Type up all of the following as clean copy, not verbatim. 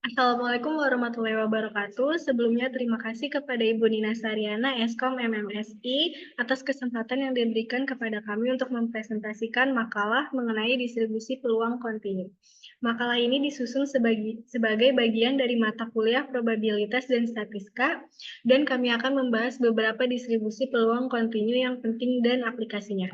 Assalamualaikum warahmatullahi wabarakatuh. Sebelumnya terima kasih kepada Ibu Nina Sariana, Eskom MMSI, atas kesempatan yang diberikan kepada kami untuk mempresentasikan makalah mengenai distribusi peluang kontinu. Makalah ini disusun sebagai bagian dari mata kuliah probabilitas dan statistika, dan kami akan membahas beberapa distribusi peluang kontinu yang penting dan aplikasinya.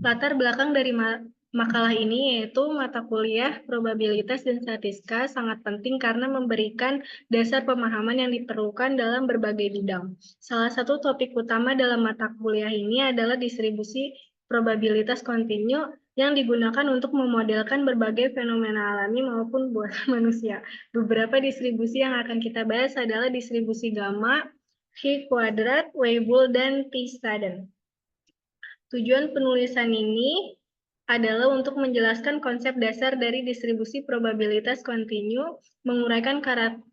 Latar belakang dari makalah ini yaitu mata kuliah probabilitas dan statistika sangat penting karena memberikan dasar pemahaman yang diperlukan dalam berbagai bidang. Salah satu topik utama dalam mata kuliah ini adalah distribusi probabilitas kontinu yang digunakan untuk memodelkan berbagai fenomena alami maupun buatan manusia. Beberapa distribusi yang akan kita bahas adalah distribusi gamma, Chi-kuadrat, Weibull, dan T-Student. Tujuan penulisan ini adalah untuk menjelaskan konsep dasar dari distribusi probabilitas kontinu, menguraikan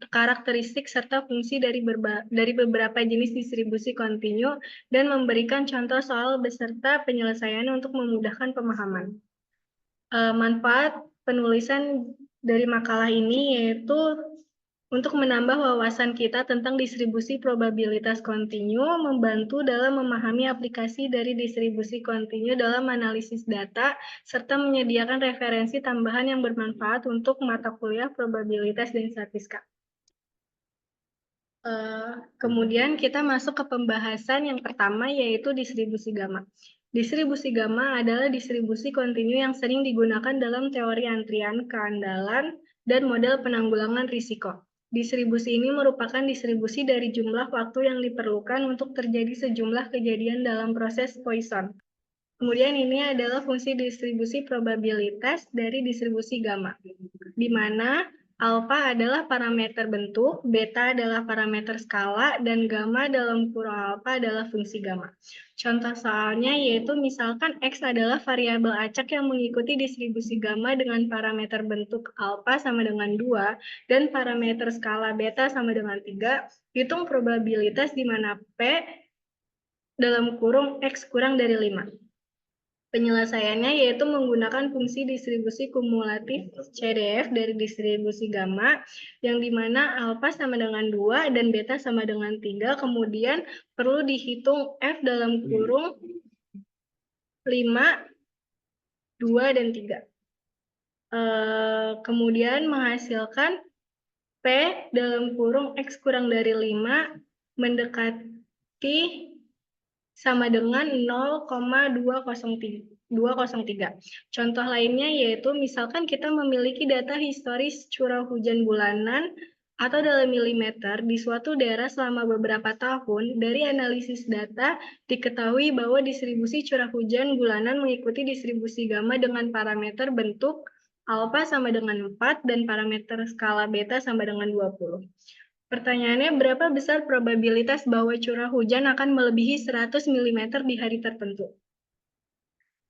karakteristik serta fungsi dari beberapa jenis distribusi kontinu, dan memberikan contoh soal beserta penyelesaiannya untuk memudahkan pemahaman. Manfaat penulisan dari makalah ini yaitu untuk menambah wawasan kita tentang distribusi probabilitas kontinu, membantu dalam memahami aplikasi dari distribusi kontinu dalam analisis data, serta menyediakan referensi tambahan yang bermanfaat untuk mata kuliah probabilitas dan statistika. Kemudian kita masuk ke pembahasan yang pertama, yaitu distribusi gamma. Distribusi gamma adalah distribusi kontinu yang sering digunakan dalam teori antrian keandalan dan model penanggulangan risiko. Distribusi ini merupakan distribusi dari jumlah waktu yang diperlukan untuk terjadi sejumlah kejadian dalam proses Poisson. Kemudian ini adalah fungsi distribusi probabilitas dari distribusi gamma, di mana alfa adalah parameter bentuk, beta adalah parameter skala, dan gamma dalam kurung alfa adalah fungsi gamma. Contoh soalnya yaitu misalkan X adalah variabel acak yang mengikuti distribusi gamma dengan parameter bentuk alfa sama dengan 2 dan parameter skala beta sama dengan 3, hitung probabilitas di mana P dalam kurung X kurang dari 5. Penyelesaiannya yaitu menggunakan fungsi distribusi kumulatif CDF dari distribusi gamma, yang dimana alfa sama dengan 2 dan beta sama dengan 3, kemudian perlu dihitung F dalam kurung 5, 2, dan 3. Kemudian menghasilkan P dalam kurung X kurang dari 5 mendekati sama dengan 0,203. Contoh lainnya yaitu misalkan kita memiliki data historis curah hujan bulanan atau dalam milimeter di suatu daerah selama beberapa tahun. Dari analisis data diketahui bahwa distribusi curah hujan bulanan mengikuti distribusi gamma dengan parameter bentuk alfa sama dengan 4 dan parameter skala beta sama dengan 20. Pertanyaannya, berapa besar probabilitas bahwa curah hujan akan melebihi 100 mm di hari tertentu?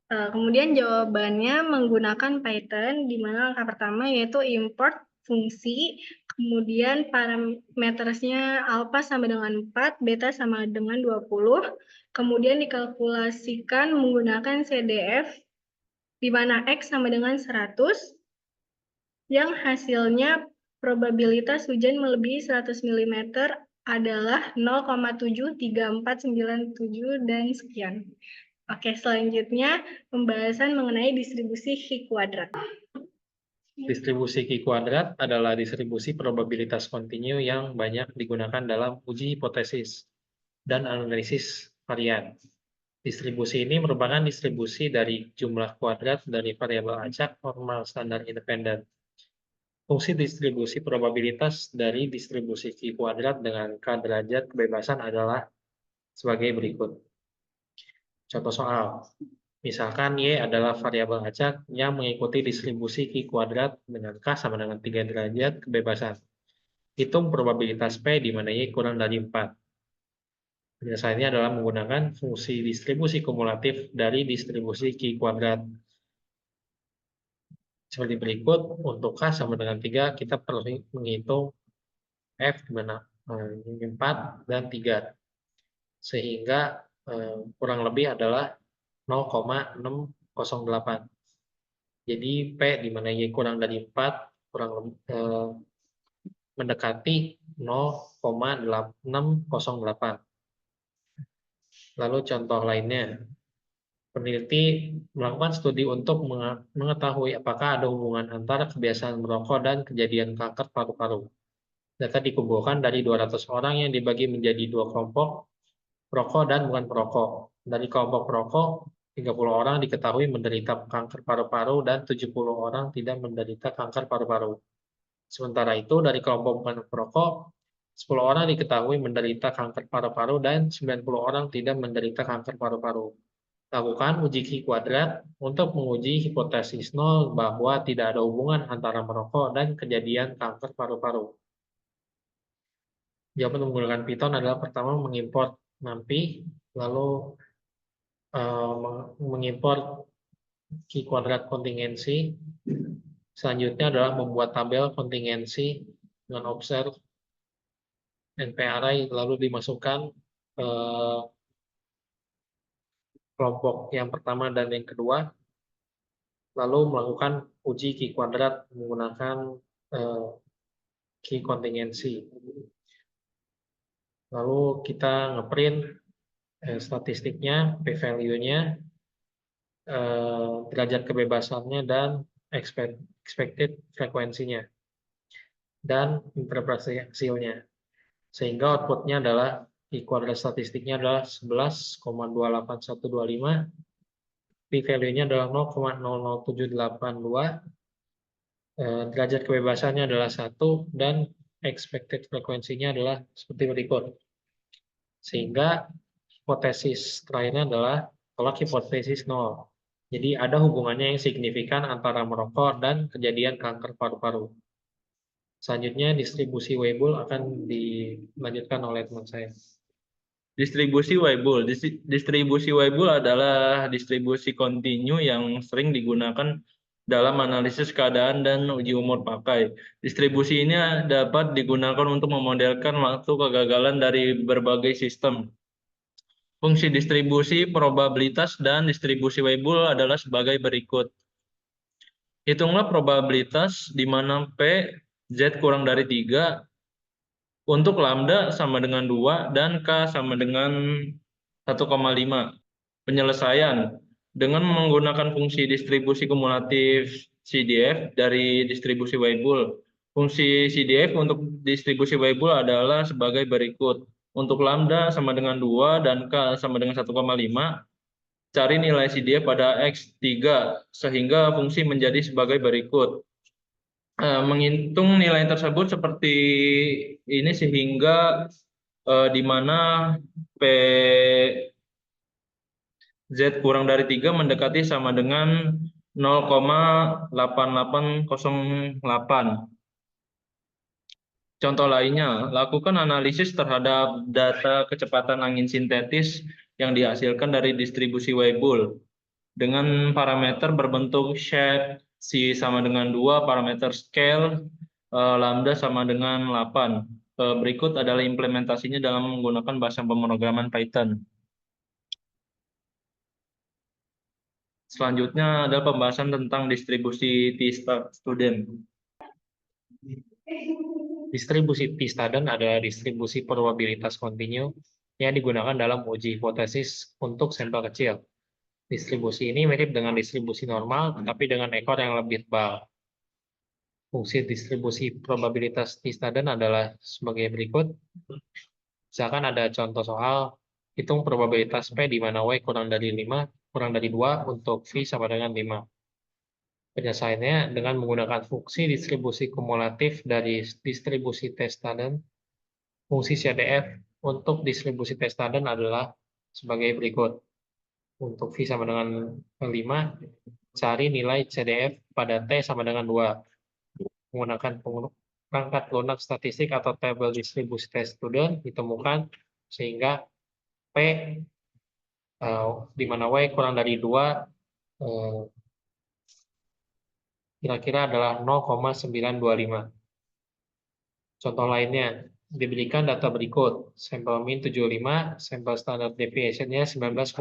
Kemudian jawabannya menggunakan Python, di mana langkah pertama yaitu import fungsi, kemudian parametersnya alpha sama dengan 4, beta sama dengan 20, kemudian dikalkulasikan menggunakan CDF, di mana X sama dengan 100, yang hasilnya probabilitas hujan melebihi 100 mm adalah 0,73497 dan sekian. Oke, selanjutnya pembahasan mengenai distribusi Chi-kuadrat. Distribusi Chi-kuadrat adalah distribusi probabilitas kontinu yang banyak digunakan dalam uji hipotesis dan analisis varian. Distribusi ini merupakan distribusi dari jumlah kuadrat dari variabel acak normal standar independen. Fungsi distribusi probabilitas dari distribusi Chi-kuadrat dengan K derajat kebebasan adalah sebagai berikut. Contoh soal. Misalkan Y adalah variabel acak yang mengikuti distribusi Chi-kuadrat dengan K sama dengan 3 derajat kebebasan. Hitung probabilitas P di mana Y kurang dari 4. Penyelesaiannya adalah menggunakan fungsi distribusi kumulatif dari distribusi Chi-kuadrat. Seperti berikut, untuk K sama dengan 3, kita perlu menghitung F di mana 4 dan 3. Sehingga kurang lebih adalah 0,608. Jadi P di mana Y kurang dari 4 mendekati 0,608. Lalu contoh lainnya, peneliti melakukan studi untuk mengetahui apakah ada hubungan antara kebiasaan merokok dan kejadian kanker paru-paru. Data dikumpulkan dari 200 orang yang dibagi menjadi 2 kelompok, perokok dan bukan perokok. Dari kelompok perokok, 30 orang diketahui menderita kanker paru-paru dan 70 orang tidak menderita kanker paru-paru. Sementara itu, dari kelompok bukan perokok, 10 orang diketahui menderita kanker paru-paru dan 90 orang tidak menderita kanker paru-paru. Lakukan uji Q kuadrat untuk menguji hipotesis nol bahwa tidak ada hubungan antara merokok dan kejadian kanker paru-paru. Jawaban menggunakan Python adalah pertama mengimport NumPy, lalu mengimport Q kuadrat kontingensi. Selanjutnya adalah membuat tabel kontingensi dengan observe NP-array, lalu dimasukkan kelompok yang pertama dan yang kedua, lalu melakukan uji Q kuadrat menggunakan Q kontingensi. Lalu kita ngeprint statistiknya, p-value-nya, derajat kebebasannya, dan expected frekuensinya, dan interpretasi hasilnya. Sehingga outputnya adalah Q kuadrat statistiknya adalah 11,28125, p-value-nya adalah 0,00782, derajat kebebasannya adalah 1, dan expected frekuensinya adalah seperti berikut. Sehingga hipotesis terakhirnya adalah tolak hipotesis 0. Jadi ada hubungannya yang signifikan antara merokok dan kejadian kanker paru-paru. Selanjutnya distribusi Weibull akan dilanjutkan oleh teman saya. Distribusi Weibull. Distribusi Weibull adalah distribusi kontinu yang sering digunakan dalam analisis keadaan dan uji umur pakai. Distribusi ini dapat digunakan untuk memodelkan waktu kegagalan dari berbagai sistem. Fungsi distribusi, probabilitas, dan distribusi Weibull adalah sebagai berikut. Hitunglah probabilitas di mana P, Z kurang dari 3, untuk lambda sama dengan 2 dan K sama dengan 1,5. Penyelesaian. Dengan menggunakan fungsi distribusi kumulatif CDF dari distribusi Weibull. Fungsi CDF untuk distribusi Weibull adalah sebagai berikut. Untuk lambda sama dengan 2 dan K sama dengan 1,5, cari nilai CDF pada X3 sehingga fungsi menjadi sebagai berikut. Menghitung nilai tersebut seperti ini sehingga di mana P Z kurang dari 3 mendekati sama dengan 0,8808. Contoh lainnya, lakukan analisis terhadap data kecepatan angin sintetis yang dihasilkan dari distribusi Weibull dengan parameter berbentuk shape C sama dengan 2, parameter scale lambda sama dengan 8. Berikut adalah implementasinya dalam menggunakan bahasa pemrograman Python. Selanjutnya adalah pembahasan tentang distribusi T-student. Distribusi T-student adalah distribusi probabilitas kontinu yang digunakan dalam uji hipotesis untuk sampel kecil. Distribusi ini mirip dengan distribusi normal, tetapi dengan ekor yang lebih tebal. Fungsi distribusi probabilitas T-student adalah sebagai berikut. Misalkan ada contoh soal, hitung probabilitas P di mana Y kurang dari 5, kurang dari 2 untuk V sama dengan 5. Penyelesaiannya dengan menggunakan fungsi distribusi kumulatif dari distribusi T-student. Fungsi CDF untuk distribusi T-student adalah sebagai berikut. Untuk V sama dengan 5, cari nilai CDF pada T sama dengan 2. Menggunakan perangkat lunak statistik atau tabel distribusi T-student ditemukan sehingga P di mana Y kurang dari 2 kira-kira adalah 0,925. Contoh lainnya, diberikan data berikut. Sampel mean 75, sampel standard deviation-nya 19,55,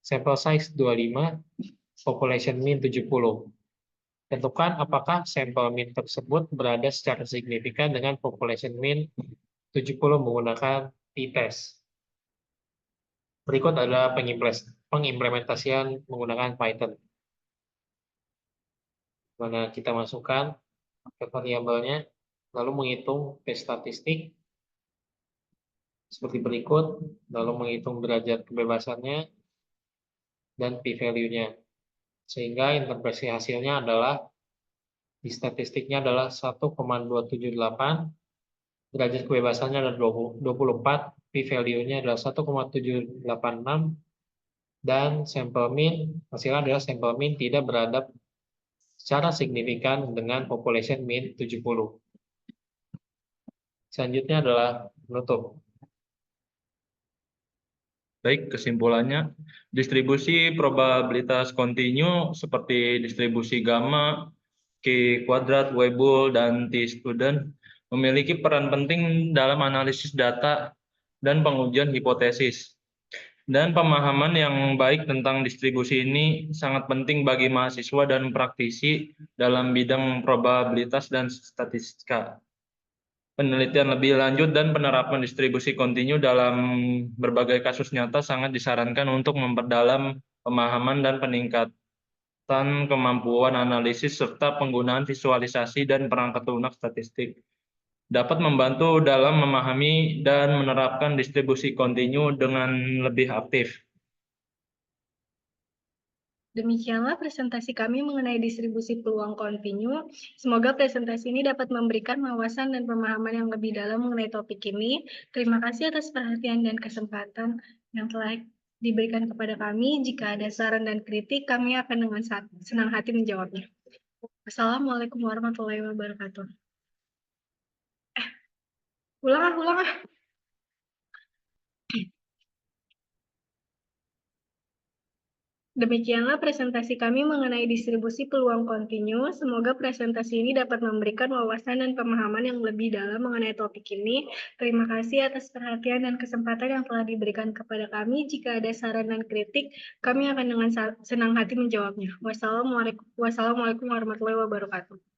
sampel size 25, population mean 70. Tentukan apakah sampel mean tersebut berada secara signifikan dengan population mean 70 menggunakan t-test. Berikut adalah pengimplementasian menggunakan Python. Mana kita masukkan ke variabelnya, lalu menghitung p-statistik seperti berikut, lalu menghitung derajat kebebasannya dan p-value-nya. Sehingga interpretasi hasilnya adalah di statistiknya adalah 1,278, derajat kebebasannya adalah 24, p-value-nya adalah 1,786, dan sampel mean, hasilnya adalah sampel mean tidak berada secara signifikan dengan population mean 70. Selanjutnya adalah penutup. Baik, kesimpulannya, distribusi probabilitas kontinu seperti distribusi gamma, Q kuadrat, Weibull, dan T-student memiliki peran penting dalam analisis data dan pengujian hipotesis. Dan pemahaman yang baik tentang distribusi ini sangat penting bagi mahasiswa dan praktisi dalam bidang probabilitas dan statistika. Penelitian lebih lanjut dan penerapan distribusi kontinu dalam berbagai kasus nyata sangat disarankan untuk memperdalam pemahaman dan peningkatan kemampuan analisis serta penggunaan visualisasi dan perangkat lunak statistik. Dapat membantu dalam memahami dan menerapkan distribusi kontinu dengan lebih aktif. Demikianlah presentasi kami mengenai distribusi peluang kontinu. Semoga presentasi ini dapat memberikan wawasan dan pemahaman yang lebih dalam mengenai topik ini. Terima kasih atas perhatian dan kesempatan yang telah diberikan kepada kami. Jika ada saran dan kritik, kami akan dengan senang hati menjawabnya. Assalamualaikum warahmatullahi wabarakatuh. Ulang ah. Demikianlah presentasi kami mengenai distribusi peluang kontinu. Semoga presentasi ini dapat memberikan wawasan dan pemahaman yang lebih dalam mengenai topik ini. Terima kasih atas perhatian dan kesempatan yang telah diberikan kepada kami. Jika ada saran dan kritik, kami akan dengan senang hati menjawabnya. Wassalamualaikum warahmatullahi wabarakatuh.